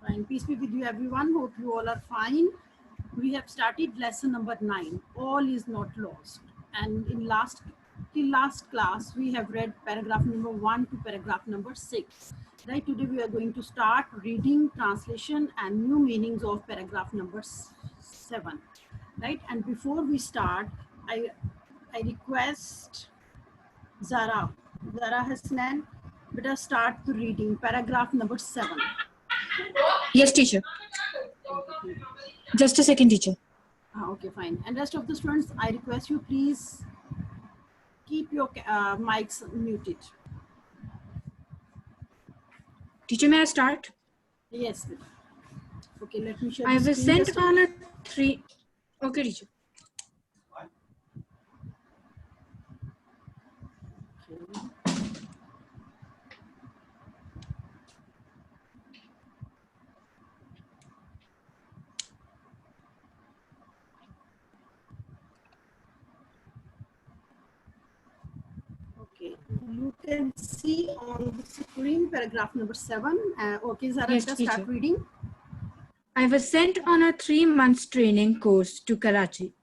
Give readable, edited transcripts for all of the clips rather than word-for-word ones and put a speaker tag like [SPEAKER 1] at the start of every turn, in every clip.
[SPEAKER 1] Fine. Peace be with you, everyone. Hope you all are fine. We have started lesson number 9. All is not lost. And in last class, we have read paragraph number 1 to paragraph number 6. Right. Today we are going to start reading, translation, and new meanings of paragraph number 7. Right. And before we start, I request Zara Hasnan, better start the reading paragraph number 7.
[SPEAKER 2] Yes, teacher. Just a second, teacher.
[SPEAKER 1] Okay, fine. And rest of the students, I request you please keep your mics muted.
[SPEAKER 2] Teacher, may I start?
[SPEAKER 1] Yes. Okay, let me share.
[SPEAKER 2] I was sent on a 3. Okay, teacher.
[SPEAKER 1] Okay. Okay, you can see on the screen paragraph number 7. Okay, Zara,
[SPEAKER 2] Yes,
[SPEAKER 1] just
[SPEAKER 2] teacher.
[SPEAKER 1] start reading.
[SPEAKER 2] I was sent on a 3-month training course to Karachi.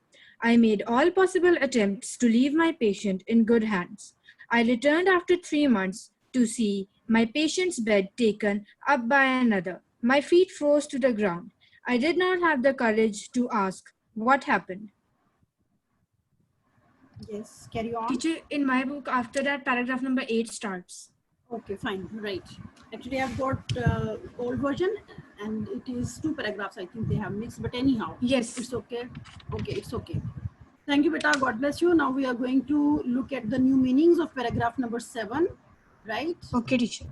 [SPEAKER 2] I made all possible attempts to leave my patient in good hands. I returned after 3 months to see my patient's bed taken up by another. My feet froze to the ground. I did not have the courage to ask what happened.
[SPEAKER 1] Yes, carry on.
[SPEAKER 2] Teacher, in my book, after that, paragraph number 8 starts.
[SPEAKER 1] Okay, fine, right. Actually, I've got old version and it is 2 paragraphs. I think they have mixed, but anyhow,
[SPEAKER 2] Yes.
[SPEAKER 1] it's okay. Okay, it's okay. Thank you, beta. God bless you. Now we are going to look at the new meanings of paragraph number 7, right?
[SPEAKER 2] Okay, teacher.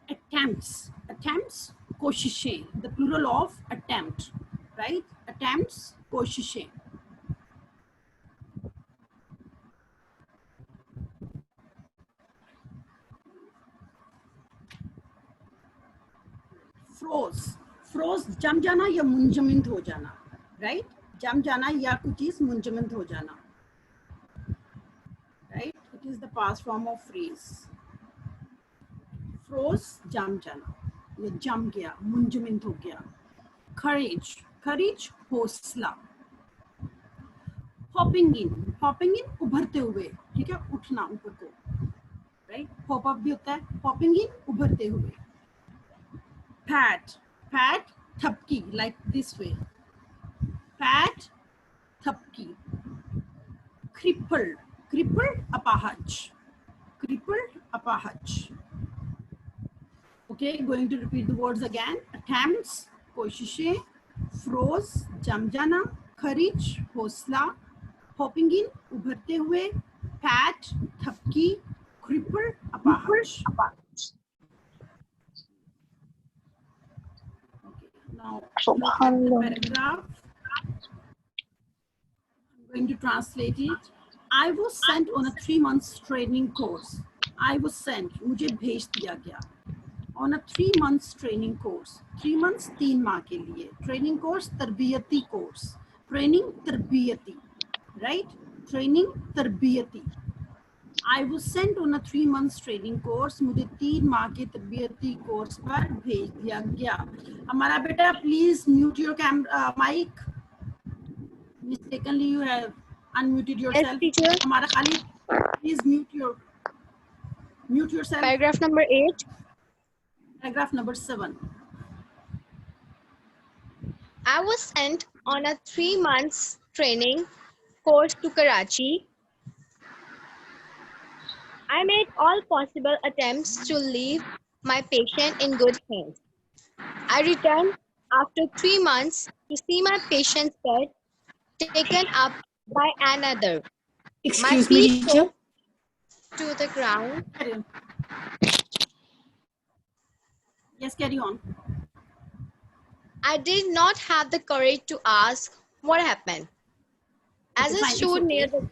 [SPEAKER 1] Attempts, koshishein, the plural of attempt, right? Attempts, koshishein. Froze जम जाना या मुंजमद हो जाना, right? जम जाना या कुछ चीज मुंजमद हो जाना, right? It is the past form of freeze. Froze जम जाना, ये जम गया, मुंजमद हो गया. करेज हौसला. हॉपिंग इन उभरते हुए, ठीक है, उठना ऊपर को, राइट? हॉप अप भी होता है, हॉपिंग इन उभरते हुए. Pat, thapki, like this way. Pat, thapki. Crippled, apahaj. Okay, going to repeat the words again. Attempts, koshishein, froze, jam jana, kharij, hosla, hopping in, ubharte hue, pat, thapki, crippled, apahaj. Now, paragraph. I'm going to translate it. I was sent on a 3-month training course. I was sent, मुझे भेज दिया गया. On a 3-month training course. 3 months 3 माह के लिए. Training course, तरबियती course. Training तरबियती, right? Training तरबियती. I was sent on a 3-month training course. मुझे 3 माह के तरबियती कोर्स पर भेज दिया गया. हमारा बेटा, please mute your camera, mic. Mistakenly, you have unmuted yourself.
[SPEAKER 3] Yes, teacher.
[SPEAKER 1] हमारा खाली, please mute yourself.
[SPEAKER 3] Paragraph number 8.
[SPEAKER 1] Paragraph number 7.
[SPEAKER 3] I was sent on a 3-month training course to Karachi. I made all possible attempts to leave my patient in good hands. I returned after 3 months to see my patient's bed taken up by another.
[SPEAKER 2] Excuse me, teacher.
[SPEAKER 3] To the ground.
[SPEAKER 1] Carry on. Yes, carry on.
[SPEAKER 3] I did not have the courage to ask what happened. As
[SPEAKER 1] Okay,
[SPEAKER 3] I
[SPEAKER 1] fine, it's
[SPEAKER 3] stood
[SPEAKER 1] okay.
[SPEAKER 3] near the...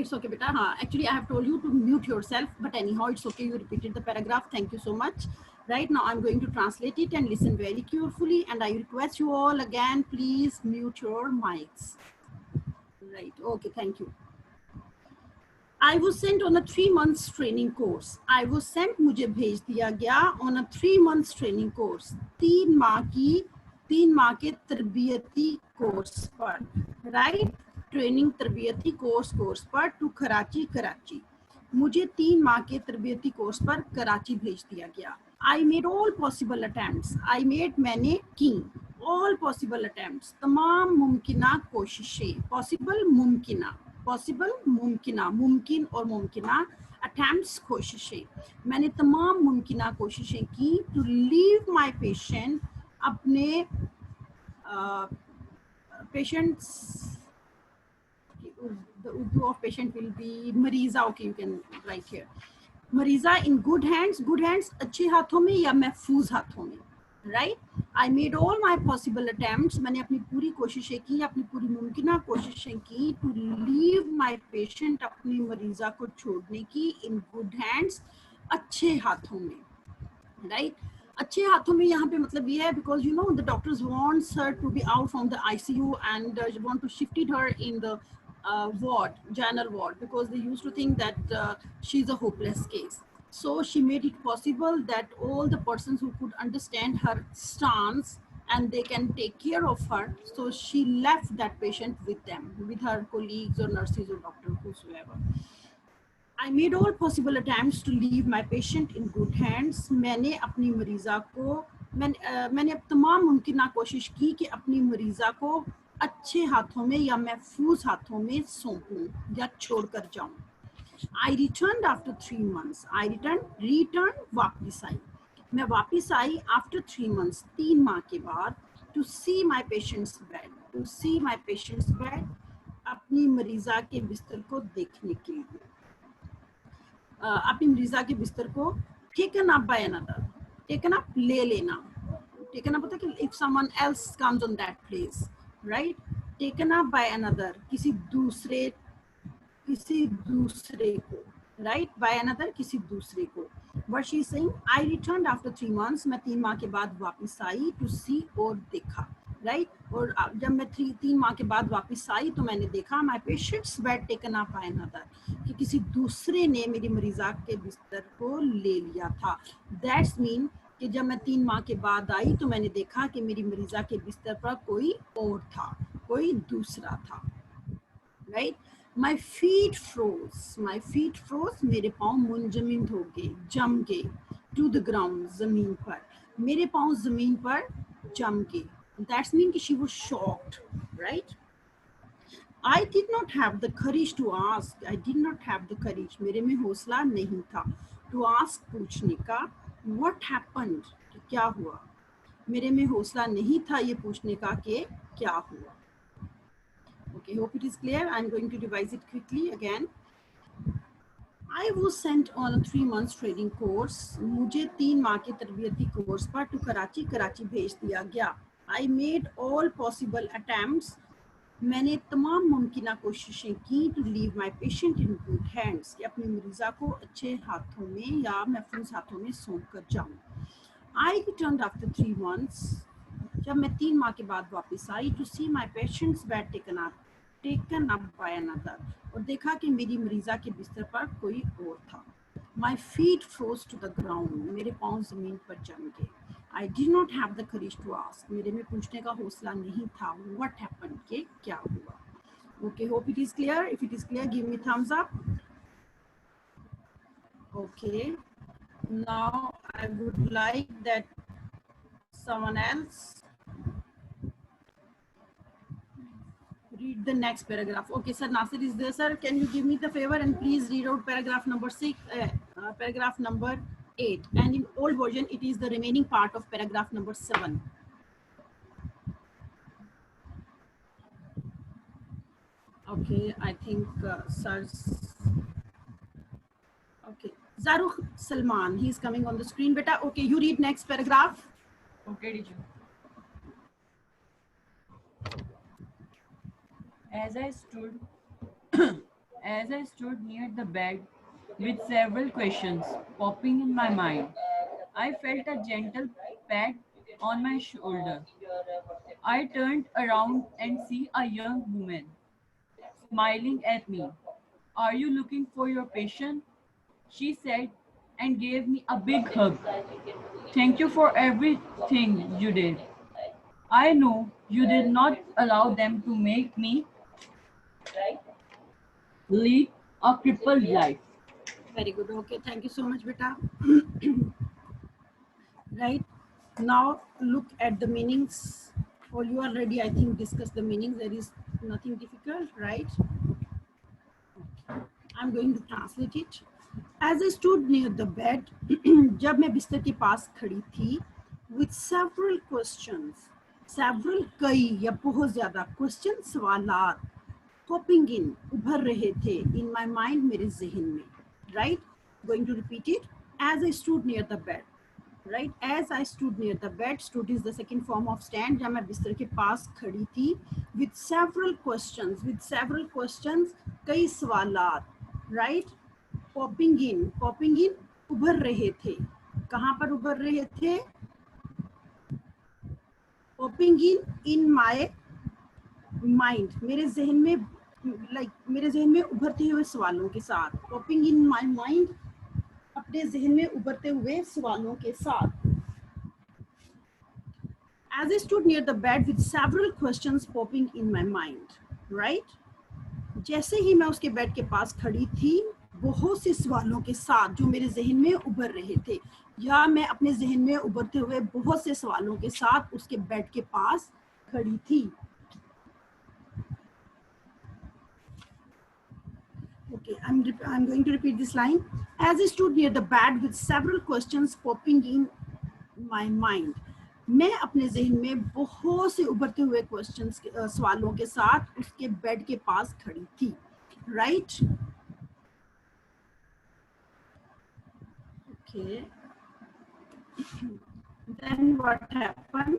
[SPEAKER 1] It's okay, beta. Actually, I have told you to mute yourself, but anyhow, it's okay. You repeated the paragraph. Thank you so much. Right now, I'm going to translate it and listen very carefully. And I request you all again, please mute your mics. Right. Okay. Thank you. I was sent on a 3 months training course. I was sent, मुझे भेज दिया गया on a 3 months training course. 3 माह के तरबियती course पर, right, training तरबियती course पर to Karachi. मुझे 3 माह के तरबियती कोर्स पर कराची भेज दिया गया. I made all possible attempts. मैंने की all possible attempts. तमाम मुमकिना कोशिशें. Possible मुमकिना, मुमकिन और मुमकिना. Attempts कोशिशें. मैंने तमाम मुमकिना कोशिशें की to leave my patient, अपने patients. The Urdu of patient will be Mariza. Okay, you can write here. Mariza in good hands अच्छे हाथों में या महफूज हाथों में, right? I made all my possible attempts. मैंने अपनी पूरी कोशिशें की, अपनी पूरी मुमकिना कोशिशें की to leave my patient, अपनी मरीजा को छोड़ने की in good hands, अच्छे हाथों में, right? अच्छे हाथों में यहाँ पे मतलब ये है because you know the doctors wants her to be out from the ICU and want to shifted her in the ward, general ward, because they used to think that she's a hopeless case. So she made it possible that all the persons who could understand her stance and they can take care of her. So she left that patient with them, with her colleagues or nurses or doctors, whosoever. I made all possible attempts to leave my patient in good hands. मैंने अपनी मरीज़ा को मैंने तमाम मुमकिन कोशिश की कि अपनी मरीज़ा को अच्छे हाथों में या महफूज हाथों में सौंपूं या छोड़कर जाऊं. I returned after 3 months. I returned वापस आई. मैं वापस आई after 3 months, 3 माह के बाद, to see my patient's bed, अपनी मरीज़ा के बिस्तर को देखने के लिए. अपनी मरीजा के बिस्तर को taken up by another, taken up ले लेना, taken up होता है कि if someone else comes on that place, right? Taken up by another, किसी दूसरे को, right? By another, किसी दूसरे को. But she is saying, I returned after 3 months, मैं 3 माह के बाद वापस आई to see और देखा, right? और जब मैं 3 माह के बाद वापस आई तो मैंने देखा my patient's bed taken up by another, कि किसी दूसरे ने मेरी मरीजा के बिस्तर को ले लिया था. That's mean कि जब मैं 3 माह के बाद आई तो मैंने देखा कि मेरी मरीजा के बिस्तर पर कोई और था, कोई दूसरा था, right? My feet froze, मेरे पाँव मुंजमद हो गए, जम गए, to the ground, जमीन पर, मेरे पाँव जमीन पर जम गए. That's mean कि she was shocked, right? I did not have the courage to ask. मेरे में हौसला नहीं था to ask, पूछने का. What happened? कि क्या हुआ? मेरे में हौसला नहीं था ये पूछने का कि क्या हुआ. Okay, hope it is clear. I'm going to revise it quickly again. I was sent on a 3 months training course. मुझे 3 माह के तरबियती कोर्स पर to कराची भेज दिया गया. I made all possible attempts. मैंने तमाम मुमकिना कोशिशें की to leave my patient in good hands, कि अपनी मरीजा को अच्छे हाथों में या महफूज हाथों में सौंप कर जाऊं. I returned after 3 months. जब मैं 3 माह के बाद वापस आई to see my patient's bed taken up by another, और देखा कि मेरी मरीजा के बिस्तर पर कोई और था. My feet froze to the ground. मेरे पाँव जमीन पर जम गए. I did not have the courage to ask. मेरे में पूछने का हौसला नहीं था. What happened? के क्या हुआ? Okay, hope it is clear. If it is clear, give me thumbs up. Okay. Now I would like that someone else read the next paragraph. Okay, sir, Nasir is there, sir. Can you give me the favor and please read out paragraph number 8. And in old version, it is the remaining part of paragraph number 7. Okay, I think sir's. Okay, Zaruk Salman, he is coming on the screen. Beta, okay, you read next paragraph.
[SPEAKER 4] Okay, teacher. As I stood near the bed with several questions popping in my mind, I felt a gentle pat on my shoulder. I turned around and see a young woman smiling at me. Are you looking for your patient? She said and gave me a big hug. Thank you for everything you did. I know you did not allow them to make me lead a crippled life.
[SPEAKER 1] Very good. Okay, thank you so much, beta. Right now, look at the meanings. Or you already, I think, discussed the meanings. There is nothing difficult, right? I'm going to translate it. As I stood near the bed, जब मैं बिस्तर के पास खड़ी थी, with several questions, several कई या बहुत ज़्यादा questions सवालात popping in उभर रहे थे in my mind मेरे ज़हन में, right? Going to repeat it. As I stood near the bed, right? As I stood near the bed, stood is the second form of stand. जब मैं बिस्तर के पास खड़ी थी, with several questions, कई सवालात, right? Popping in, उभर रहे थे. कहाँ पर उभर रहे थे? Popping in my mind, मेरे जहन में, मेरे जहन में उभरते हुए सवालों के साथ. Popping in my mind, अपने जहन में उभरते हुए सवालों के साथ. As I stood near the bed with several questions popping in my mind, right? जैसे ही मैं उसके बेड के पास खड़ी थी, बहुत से सवालों के साथ जो मेरे जहन में उभर रहे थे, या मैं अपने जहन में उभरते हुए बहुत से सवालों के साथ उसके बेड के पास खड़ी थी. Okay, I'm going to repeat this line. As I stood near the bed with several questions popping in my mind, मैं अपने जहन में बहुत से उभरते हुए क्वेश्चंस सवालों के साथ उसके बेड के पास खड़ी थी, right? Okay. Then what happened?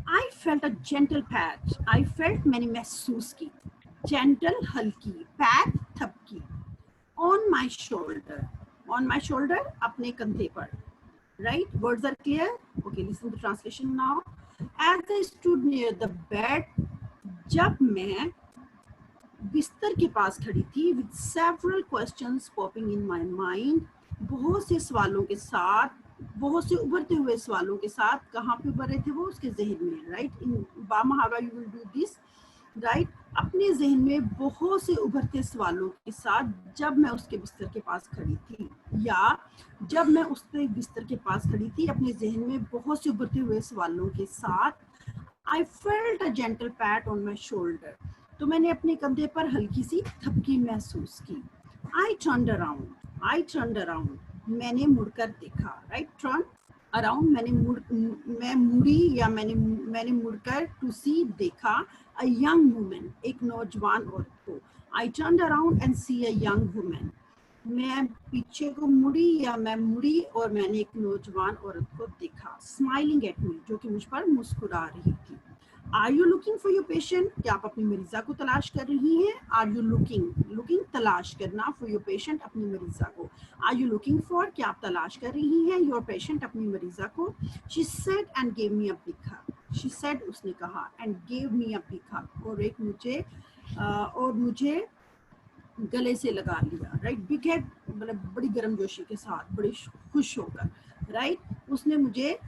[SPEAKER 1] I felt a gentle pat. I felt मैंने महसूस की. Gentle हल्की, pat Thapki. On my shoulder. On my shoulder अपने कंधे पर. Right? Words are clear? Okay, listen to translation now. As I stood near the bed, जब मैं बिस्तर के पास खड़ी थी, with several questions popping in my mind, बहुत से सवालों के साथ, बहुत से उभरते हुए सवालों के साथ, कहाँ पे उभर रहे थे वो? उसके जहन में, right? In Bama, you will do this, right? अपने जहन में बहुत से उभरते सवालों के साथ जब मैं उसके बिस्तर के पास खड़ी थी, या जब मैं उसके बिस्तर के पास खड़ी थी अपने जहन में बहुत से उभरते हुए सवालों के साथ, I felt a gentle pat on my shoulder. तो मैंने अपने कंधे पर हल्की सी थपकी महसूस की. I turned around. मैंने मुड़कर देखा, right? Turn around, मैं मुड़ी या मैंने मुड़कर to see देखा a young woman, एक नौजवान औरत को. I turned around and see a young woman. मैं पीछे को मुड़ी या मैं मुड़ी और मैंने एक नौजवान औरत को देखा, smiling at me, जो कि मुझ पर मुस्कुरा रही थी. Are you looking for your patient? क्या आप अपनी मरीजा को तलाश कर रही हैं? Are you looking तलाश करना, for your patient अपनी मरीजा को. Are you looking for, क्या आप तलाश कर रही हैं your patient अपनी मरीजा को. She said and gave me a big hug. She said, उसने कहा, and gave me a big hug, और मुझे गले से लगा लिया, राइट? बिग हेड मतलब बड़ी गर्मजोशी के साथ, बड़ी खुश होकर, राइट? उसने मुझे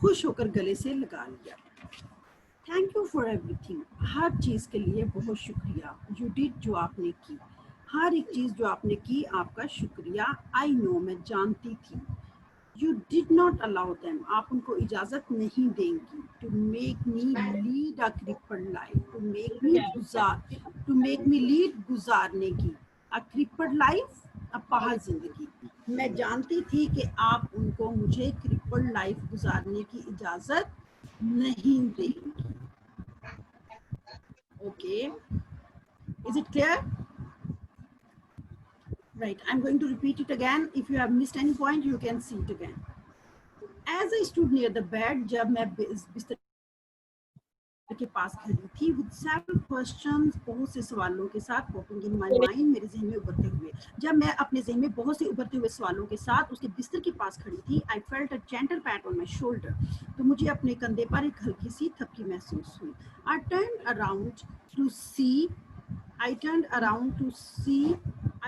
[SPEAKER 1] खुश होकर गले से लगा लिया. थैंक यू फॉर एवरीथिंग, हर चीज़ के लिए बहुत शुक्रिया. यू डिड, जो आपने की, हर एक चीज़ जो आपने की आपका शुक्रिया. आई नो, मैं जानती थी. You did not allow them, आप उनको इजाज़त नहीं देंगी. To make me lead a crippled life, to make me lead गुजारने की. A crippled life, अपाहज जिंदगी. मैं जानती थी कि आप उनको मुझे crippled life गुजारने की इजाज़त नहीं देंगी. Okay, is it clear? Right, I'm going to repeat it again. If you have missed any point, you can see it again. As I stood near the bed, जब मैं बिस्तर के पास खड़ी थी, with several questions, बहुत से सवालों के साथ popping in my mind, मेरे ज़हन में उभरते हुए. जब मैं अपने ज़हन में बहुत से उभरते हुए सवालों के साथ उसके बिस्तर के पास खड़ी थी, I felt a gentle pat on my shoulder. तो मुझे अपने कंधे पर एक हल्की सी थपकी महसूस हुई. I turned around to see I turned around to see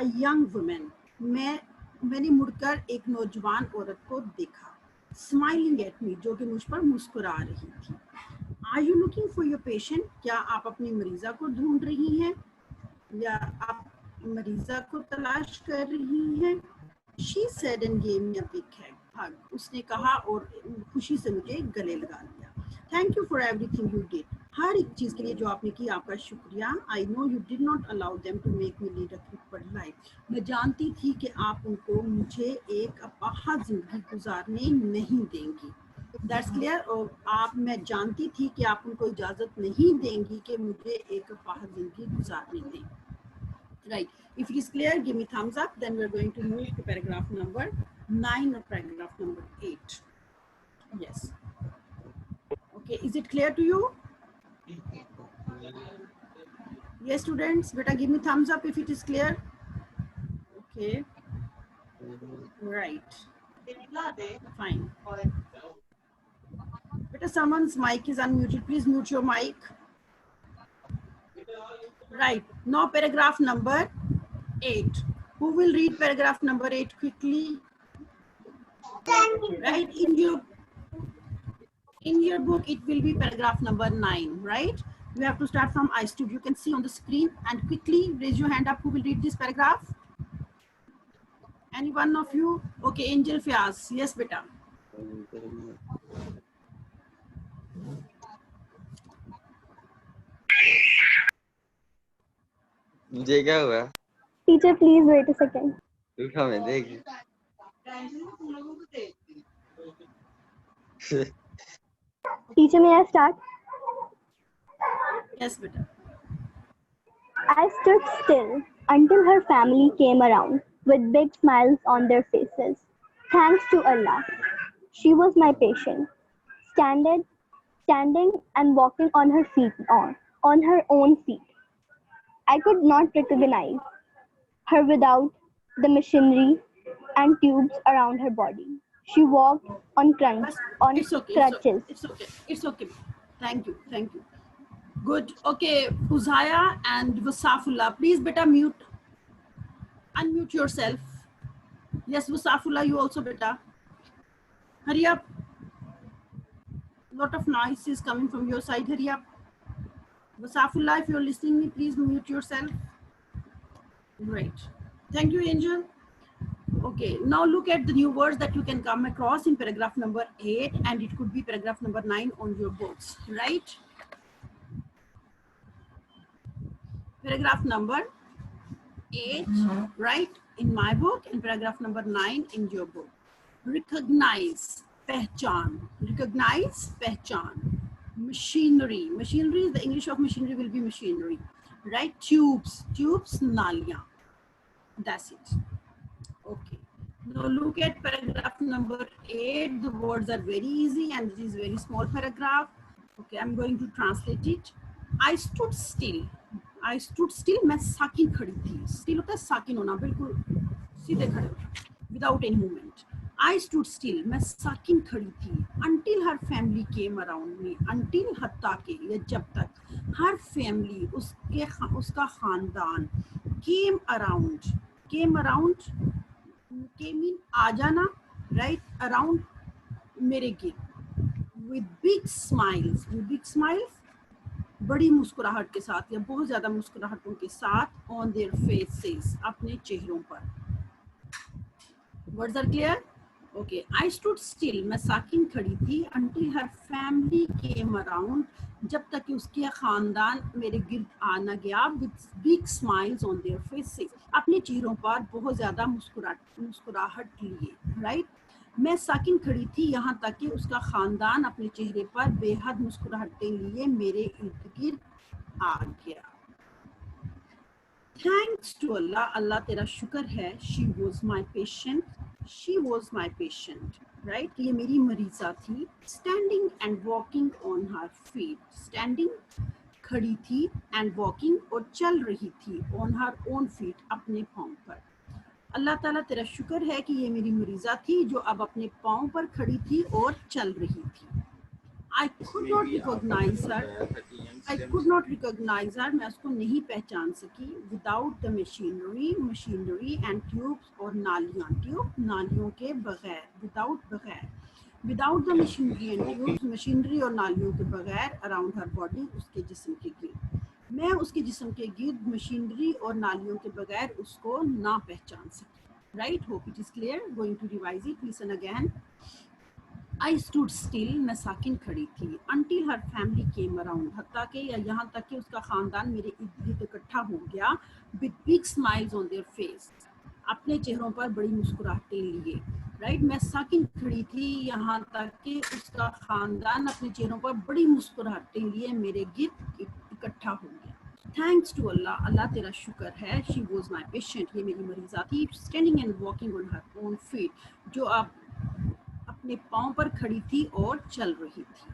[SPEAKER 1] a young woman. मैंने मुड़कर एक नौजवान औरत को देखा. Smiling at me, जो कि मुझ पर मुस्कुरा रही थी. Are you looking for your patient? क्या आप अपनी मरीजा को ढूंढ रही हैं या आप मरीजा को तलाश कर रही हैं? She said and gave me a big hug. उसने कहा और खुशी से मुझे गले लगा लिया. Thank you for everything you did. हर एक चीज के लिए जो आपने की आपका शुक्रिया. I know you did not allow them to make me lead a crippled life. मैं जानती थी कि आप उनको मुझे एक अपाहा जिंदगी गुजारने नहीं देंगी. That's clear. और मैं जानती थी कि आप उनको इजाजत नहीं देंगी कि मुझे एक अपाहा जिंदगी गुजारने दें. Right. If it is clear, give me thumbs up. Then we're going to move to paragraph number 9 or paragraph number 8. Yes. Okay. Is it clear to you? Yes, students. Beta, give me thumbs up if it is clear. Okay. Right. Fine. Beta, someone's mic is unmuted. Please mute your mic. Right. Now paragraph number 8. Who will read paragraph number 8 quickly? Right. In your book, it will be paragraph number 9, right? You have to start from I stood. You can see on the screen and quickly raise your hand up. Who will read this paragraph? Any one of you? Okay, Angel Fiaz. Yes, beta.
[SPEAKER 5] मुझे क्या हुआ?
[SPEAKER 3] Teacher, please wait a second.
[SPEAKER 5] रुका मैं देख.
[SPEAKER 3] Teacher, may I start?
[SPEAKER 1] Yes, beta.
[SPEAKER 3] I stood still until her family came around with big smiles on their faces. Thanks to Allah, she was my patient, standing and walking on her feet, on her own feet. I could not recognize her without the machinery and tubes around her body. She walked on
[SPEAKER 1] It's okay.
[SPEAKER 3] crutches.
[SPEAKER 1] It's okay. Thank you. Good. Okay, Uzaya and Wasafullah, please beta unmute yourself. Yes, Wasafullah, you also beta. Hurry up. Lot of noise is coming from your side. Hurry up. Wasafullah, if you're listening me, please mute yourself. Great. Thank you, Angel. Okay, now look at the new words that you can come across in paragraph number 8, and it could be paragraph number 9 on your books, right? Paragraph number 8, right, in my book, and paragraph number 9 in your book. Recognize, pehchan. Recognize, pehchan. Machinery. Machinery is the English of machinery will be machinery, right? Tubes, naliyan. That's it. Okay. Now look at paragraph number 8. The words are very easy and it is very small paragraph. Okay, I'm going to translate it. I stood still. मैं साकिन खड़ी थी. Still होता है साकिन होना, बिल्कुल सीधे खड़े without any movement. I stood still. मैं साकिन खड़ी थी. Until her family came around me. Until हत्ता के या जब तक her family उसका खानदान came around came in आ जाना, right, around मेरे गिर with big smiles बड़ी मुस्कुराहट के साथ या बहुत ज्यादा मुस्कुराहटों के साथ on their faces अपने चेहरों पर. Words are clear? Okay. I stood still. मैं साकिन खड़ी थी until her family came around. जब तक कि उसके खानदान मेरे गिर्द आना गया with big smiles on their faces. अपने चेहरों पर बहुत ज्यादा मुस्कुराहट लिए. Right? मैं साकिन खड़ी थी यहाँ तक कि उसका खानदान अपने चेहरे पर बेहद मुस्कुराहटें लिए मेरे इर्द गिर्द आ गया. Thanks to Allah, Allah तेरा शुक्र है. She was my patient, right? ये मेरी मरीजा थी. Standing and walking on her feet. Standing खड़ी थी and walking और चल रही थी on her own feet अपने पाँव पर. अल्लाह ताला तेरा शुक्र है कि ये मेरी मरीजा थी जो अब अपने पाँव पर खड़ी थी और चल रही थी. I could not recognize her. I could not recognize her. मैं उसको नहीं पहचान सकी. Without the machinery and tubes और नालियाँ. Tube नालियों के बगैर. बगैर. Without the machinery and tubes, machinery और नालियों के बगैर around her body, उसके जिस्म के गिर्द. मैं उसके जिस्म के गिर्द मशीनरी और नालियों के बगैर उसको ना पहचान सकी. Right? Hope it is clear. Going to revise it. Listen again. I stood still, मैं साकिन खड़ी थी. Until her family came around, हत्ता के या यहाँ तक कि उसका खानदान मेरे इर्द इकट्ठा हो गया. With big smiles on their face, अपने चेहरों पर बड़ी मुस्कुराहटें लिए. Right? मैं साकिन खड़ी थी यहाँ तक कि उसका खानदान अपने चेहरों पर बड़ी मुस्कुराहटें लिए मेरे गिर्द इकट्ठा हो गया. Thanks to Allah, अल्लाह तेरा शुक्र है. She was my patient, ये मेरी मरीज़ा थी. Standing and walking on her own feet, जो आप अपने पाँव पर खड़ी थी और चल रही थी.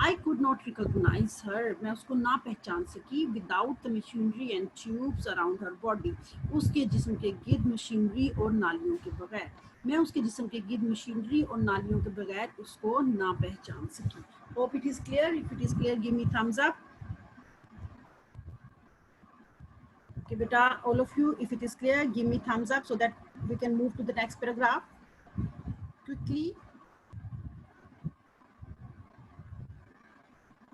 [SPEAKER 1] I could not recognize her. मैं उसको ना पहचान सकी. Without the machinery and tubes around her body. उसके जिस्म के गिर्द मशीनरी और नालियों के बगैर. मैं उसके जिस्म के गिर्द मशीनरी और नालियों के बगैर उसको ना पहचान सकी. Hope it is clear. If it is clear, give me thumbs up. Okay, beta, all of you, if it is clear, give me thumbs up so that we can move to the next paragraph quickly.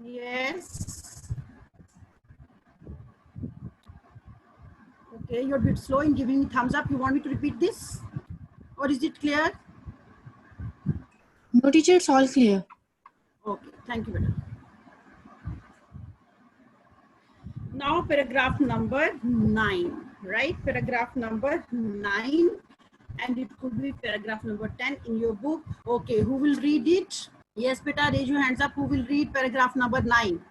[SPEAKER 1] Yes. Okay, you're a bit slow in giving me thumbs up. You want me to repeat this? Or is it clear?
[SPEAKER 2] No, teacher, it's all clear.
[SPEAKER 1] Okay, thank you, beta. Now paragraph number 9, right? Paragraph number 9, and it could be paragraph number 10 in your book. Okay, who will read it? Yes, beta, raise your hands up. Who will read paragraph number 9?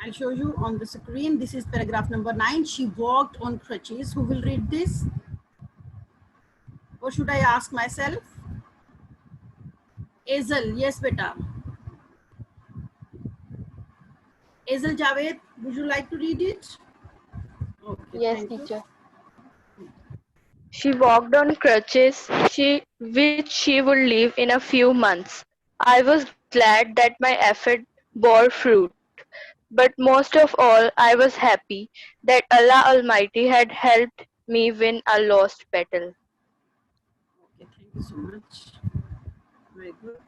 [SPEAKER 1] I'll show you on the screen. This is paragraph number 9. She walked on crutches. Who will read this? Or should I ask myself? Azel, yes, beta. Azel Javed, would you like to read it? Okay,
[SPEAKER 6] Yes,
[SPEAKER 1] thank you.
[SPEAKER 6] teacher. She walked on crutches, which she would leave in a few months. I was glad that my effort bore fruit, but most of all, I was happy that Allah Almighty had helped me win a lost battle.
[SPEAKER 1] Okay, thank you so much. Very good.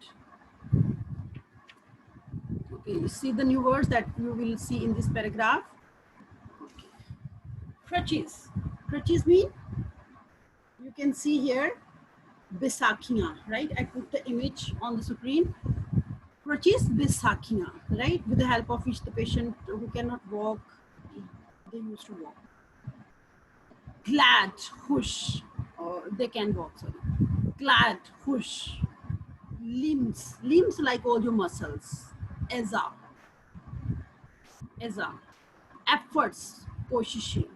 [SPEAKER 1] Okay, you see the new words that you will see in this paragraph. Okay. Crutches. Crutches mean, you can see here, Bisakhiyan, right? I put the image on the screen. Crutches, Bisakhiyan, right? With the help of which the patient who cannot walk, they used to walk. Glad, hush, or they can walk, sorry. Glad, hush. Limbs like all your muscles. Eza. Efforts, koshishin.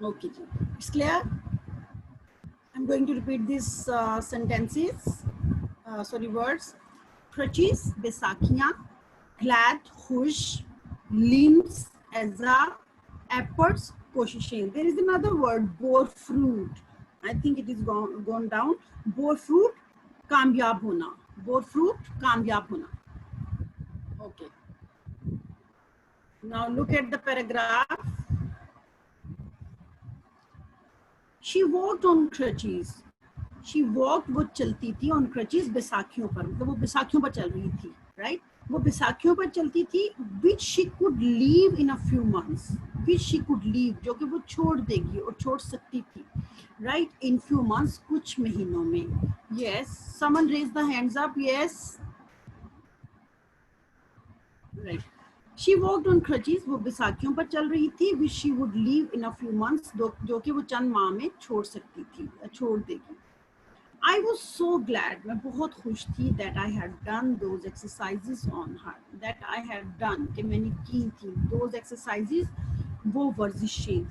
[SPEAKER 1] Okay, it's clear? I'm going to repeat these sentences, words. Crutches, Besakhiyan, glad, hush, limbs, eza, efforts, koshishin. There is another word, bore fruit. I think it is gone down. Bore fruit, kamyab hona. Okay. Now look at the paragraph. She walked on crutches. She walked, वो चलती थी on crutches, बैसाखियों पर, मतलब वो बैसाखियों पर चल रही थी, right? वो बैसाखियों पर चलती थी, which she could leave in a few months, जो कि वो छोड़ देगी और छोड़ सकती थी, right? In few months, कुछ महीनों में. Yes, someone raise the hands up. Yes, right. She walked on crutches, वो बैसाखियों पर चल रही थी, which she would leave in a few months, जो कि वो चंद माह में छोड़ सकती थी, छोड़ देगी. I was so glad, मैं बहुत खुश थी that I had done those exercises on her, कि मैंने की थी those exercises, वो वर्जिशें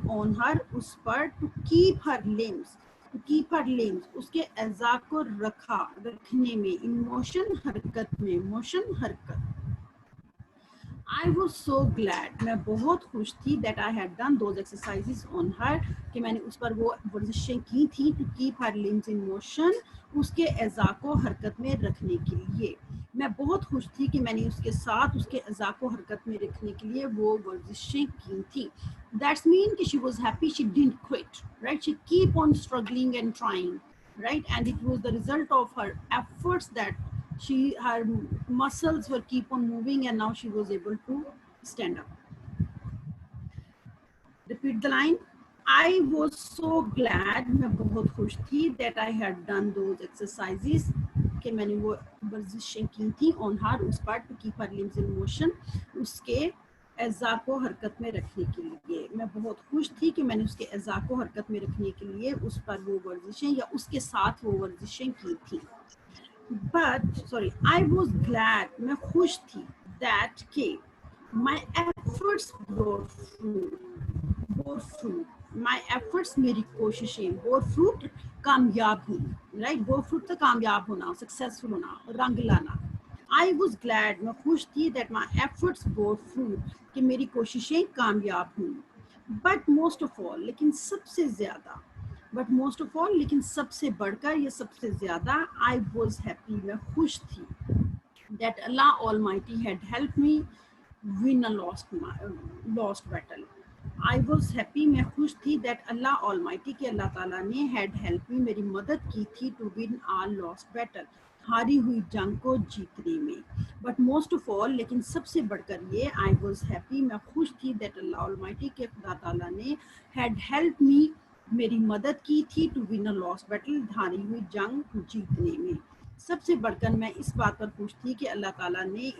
[SPEAKER 1] on her, उस पर, to keep her limbs, उसके अज़ा को रखने में, in motion, हरकत में, I was so glad, मैं बहुत खुश थी that I had done those exercises on her, कि मैंने उस पर वो वर्जिशें की थी to keep her limbs in motion, उसके अज़ा को हरकत में रखने के लिए. मैं बहुत खुश थी कि मैंने उसके साथ उसके अज़ा को हरकत में रखने के लिए वो वर्जिशें की थी. That's mean कि she was happy, she didn't quit, right? She keep on struggling and trying, right? And it was the result of her efforts that her muscles were keep on moving, and now she was able to stand up. Repeat the line. I was so glad, मैं बहुत खुश थी that I had done those exercises, कि मैंने वो वर्जिशें की थी on her, उस पर to keep her limbs in motion, उसके अज़ा को हरकत में रखने के लिए. मैं बहुत खुश थी कि मैंने उसके अज़ा को हरकत में रखने के लिए उस पर वो वर्जिशें या उसके साथ वो वर्जिशें की थी. I was glad, मैं खुश थी that के my efforts bore fruit. My efforts, मेरी कोशिशें bore fruit, कामयाब हुई, right? Bore fruit तो कामयाब होना, successful होना, रंग लाना. I was glad, मैं खुश थी that my efforts bore fruit, कि मेरी कोशिशें कामयाब हुई. But most of all, लेकिन सबसे ज़्यादा, but most of all, लेकिन सबसे बढ़कर या सबसे ज़्यादा, I was happy, मैं खुश थी that Allah Almighty had helped me win a lost battle. I was happy, मैं खुश थी that Allah Almighty, कि अल्लाह ताला ने had helped me, मेरी मदद की थी to win a lost battle, हारी हुई जंग को जीतने में. But most of all, लेकिन सबसे बढ़कर ये, I was happy, मैं खुश थी that Allah Almighty, कि खुदा ताला ने had helped me, मेरी मदद की थी to win a lost battle, हारी हुई जंग जीतने में. सबसे बढ़कर मैं इस बात पर खुश थी कि अल्लाह ताला ने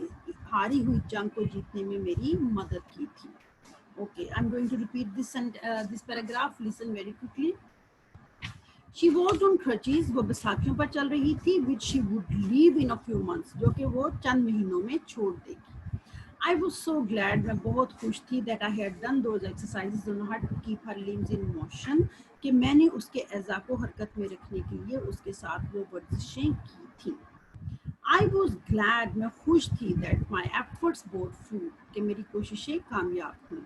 [SPEAKER 1] हारी हुई जंग को जीतने में मेरी मदद की थी. Okay, I'm going to repeat this paragraph. Listen very quickly. She walked on crutches, वो बैसाखियों पर चल रही थी, which she would leave in a few months, जो कि वो चंद महीनों में छोड़ देगी. I was so glad, मैं बहुत खुश थी that I had done those exercises on her to keep her limbs in motion, कि मैंने उसके अज़ा को हरकत में रखने के लिए उसके साथ वो वर्जिशें की थी. I was glad, मैं खुश थी that my efforts bore fruit, कि मेरी कोशिशें कामयाब हुई.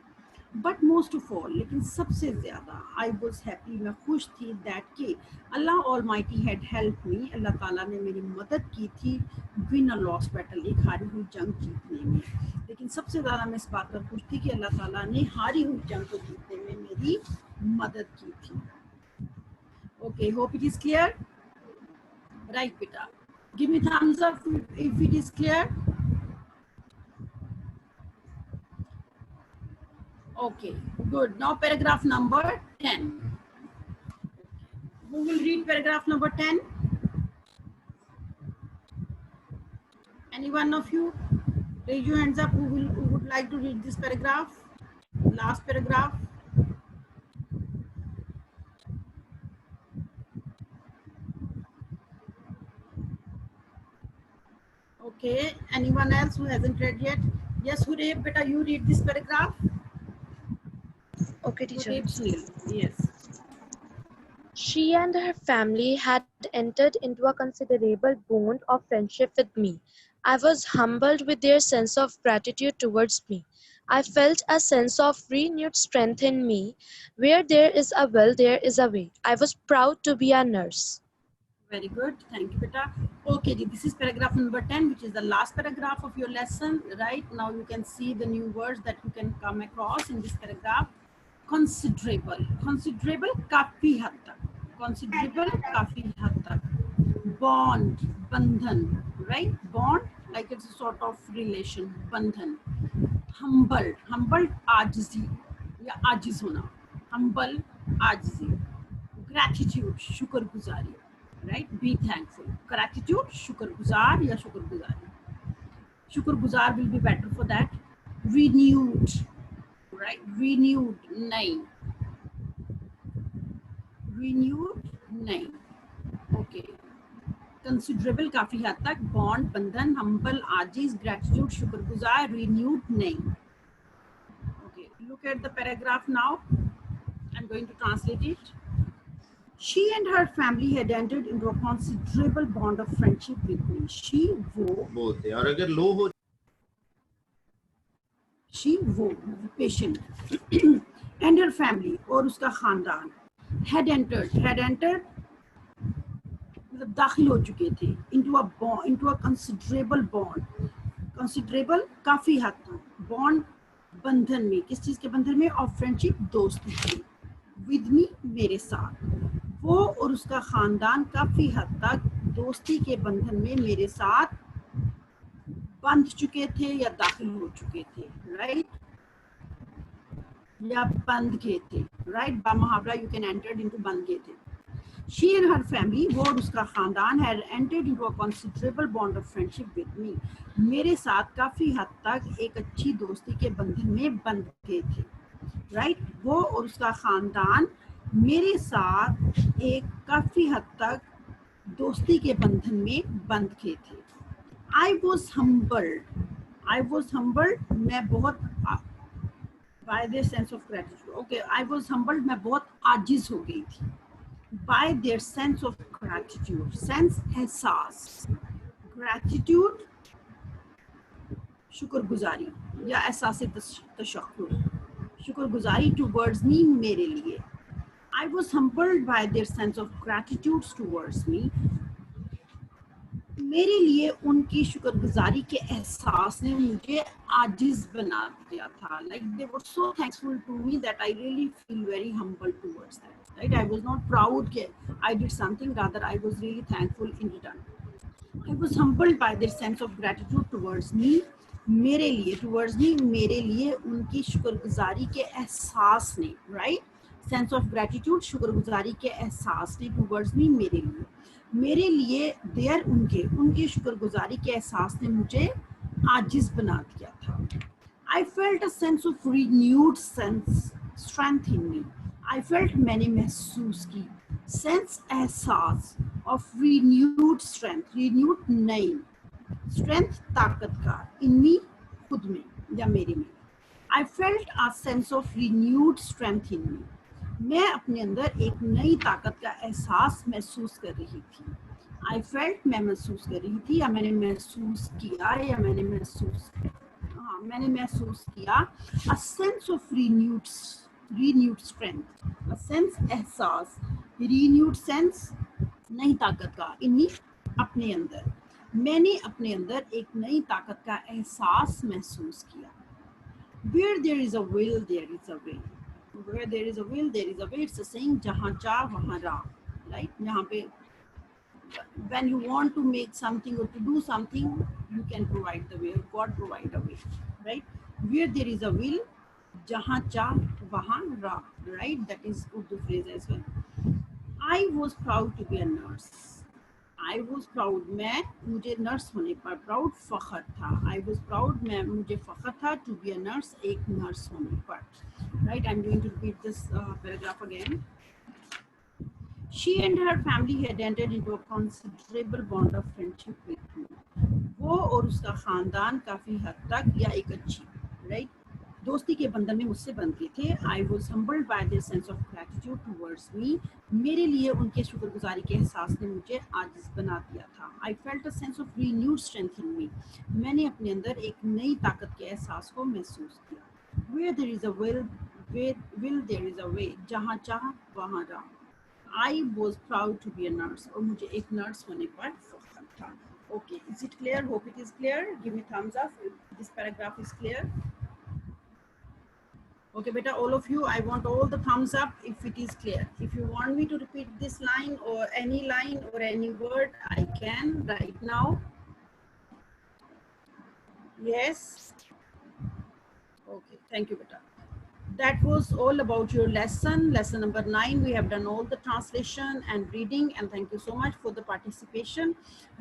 [SPEAKER 1] But most of all, लेकिन सबसे ज़्यादा, I was happy, मैं खुश थी that कि Allah Almighty had helped me, अल्लाह ताला ने मेरी मदद की थी win a lost battle, एक हारी हुई जंग जीतने में. लेकिन सबसे ज़्यादा मैं इस बात पर खुश थी कि अल्लाह ताला ने हारी हुई जंग को जीतने में मेरी मदद की थी. Okay, hope it is clear. Right, beta. Give me thumbs up if it is clear. Okay, good. Now paragraph number 10. Who will read paragraph number 10? Any one of you? Raise your hands up who would like to read this paragraph? Last paragraph. Okay, anyone else who hasn't read yet? Yes, Hureb, beta, you read this paragraph.
[SPEAKER 7] Okay, teacher.
[SPEAKER 1] Hureb Sunil, yes.
[SPEAKER 7] She and her family had entered into a considerable bond of friendship with me. I was humbled with their sense of gratitude towards me. I felt a sense of renewed strength in me. Where there is a will, there is a way. I was proud to be a nurse.
[SPEAKER 1] Very good. Thank you, beta. Okay, this is paragraph number 10, which is the last paragraph of your lesson. Right now, you can see the new words that you can come across in this paragraph. Considerable. Considerable, काफी हद तक. Considerable, काफी हद तक. Bond, bandhan, right? Bond, like it's a sort of relation. Bandhan. Humble, humble, आजिज़ी या आजिज़ होना. Humble, आजिज़ी. Gratitude, शुक्रगुजारी. Right? Be thankful. Gratitude, शुक्रगुजार या शुक्रगुजारी. शुक्रगुजार will be better for that. Renewed, right? Renewed, नई. Renewed, नई. Okay. Considerable, काफी हद तक. Bond, बंधन. Humble, आजिज. Gratitude, शुक्रगुजार. Renewed, नई. Okay. Look at the paragraph now. I'm going to translate it. She and her family had entered into a considerable bond of friendship with me. She, वो
[SPEAKER 8] बोलते हैं और अगर लो हो
[SPEAKER 1] वो पेशेंट एंड हर फैमिली और उसका खानदान had entered मतलब दाखिल हो चुके थे into a considerable bond, considerable काफी हद तक, बॉन्ड बंधन में, किस चीज के बंधन में, ऑफ फ्रेंडशिप दोस्ती के, विद मी मेरे साथ, वो और उसका खानदान काफी हद तक दोस्ती के बंधन में मेरे साथ बंध चुके थे या दाखिल हो चुके थे, राइट, या बंध गए थे, राइट, बा मुहावरा यू कैन एंटर्ड इनटू बंध गए थे। She and her family, वो और उसका खानदान had entered into a considerable bond of friendship with me, मेरे साथ काफी हद तक एक अच्छी दोस्ती के बंधन में बंध गए थे, राइट, वो और उसका खानदान मेरे साथ एक काफी हद तक दोस्ती के बंधन में बंध गए थे। I was humbled, मैं बहुत by their sense of gratitude, okay, I was humbled, मैं बहुत आजिज हो गई थी, by their sense of gratitude, sense एहसास, gratitude शुक्रगुजारी या एहसास तशक्कुर, शुक्रगुजारी towards me मेरे लिए। I was humbled by their sense of gratitude towards me, मेरे लिए उनकी शुक्रगुजारी के एहसास ने मुझे आजिज बना दिया था, like they were so thankful to me that I really feel very humble towards them, right, I was not proud that I did something, rather I was really thankful in return। I was humbled by their sense of gratitude towards me, मेरे लिए, towards me मेरे लिए उनकी शुक्रगुजारी के एहसास ने, right, sense of gratitude शुक्रगुजारी के एहसास ने towards me मेरे लिए देयर उनके शुक्रगुजारी के एहसास ने मुझे आजिज बना दिया था। I felt a sense of renewed strength in me, I felt मैंने महसूस की, sense एहसास of renewed strength, renewed नई, strength ताकत का, in me खुद में या मेरे में, I felt a sense of renewed strength in me, मैं अपने अंदर एक नई ताकत का एहसास महसूस कर रही थी। I felt मैं महसूस कर रही थी या मैंने महसूस किया मैंने महसूस किया a sense of renewed strength, a sense एहसास, renewed sense नई ताकत का, इन्हीं अपने अंदर, मैंने अपने अंदर एक नई ताकत का एहसास महसूस किया। Where there is a will, there is a way, where there is a will, there is a way, it's a saying, जहाँ चाह वहाँ राह, right, यहाँ पे when you want to make something or to do something, you can provide the way, or God provide a way, right, where there is a will, जहाँ चाह वहाँ राह, right, that is Urdu phrase as well। I was proud to be a nurse, I was proud, मैं मुझे nurse होने पर proud फख्र था, I was proud, मैं मुझे फख्र था to be a nurse, एक नर्स होने पर, right, I'm going to repeat this paragraph again। She and her family had entered into a considerable bond of friendship with me, वो और उसका खानदान काफी हद तक या एक अच्छी, right, दोस्ती के बंधन में मुझसे बंध गए थे। I was humbled by their sense of gratitude towards me, मेरे लिए उनके शुक्रगुजारी के एहसास ने मुझे आजिज बना दिया था। I felt a sense of renewed strength in me, मैंने अपने अंदर एक नई ताकत के एहसास को महसूस किया। Where there is a will, there is a way, जहाँ चाह वहाँ राह। I was proud to be a nurse, और मुझे एक नर्स होने पर फख्र था। Okay, is it clear? Hope it is clear. Give me thumbs up if this paragraph is clear. Okay, beta, all of you, I want all the thumbs up if it is clear. If you want me to repeat this line or any word, I can right now. Yes. Okay, thank you, beta. That was all about your lesson number 9. We have done all the translation and reading, and thank you so much for the participation.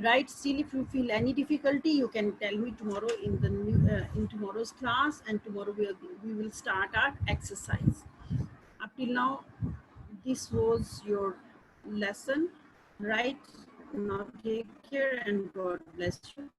[SPEAKER 1] Right, still if you feel any difficulty, you can tell me tomorrow in the in tomorrow's class, and tomorrow we will start our exercise. Up till now, this was your lesson, right? Now take care and God bless you.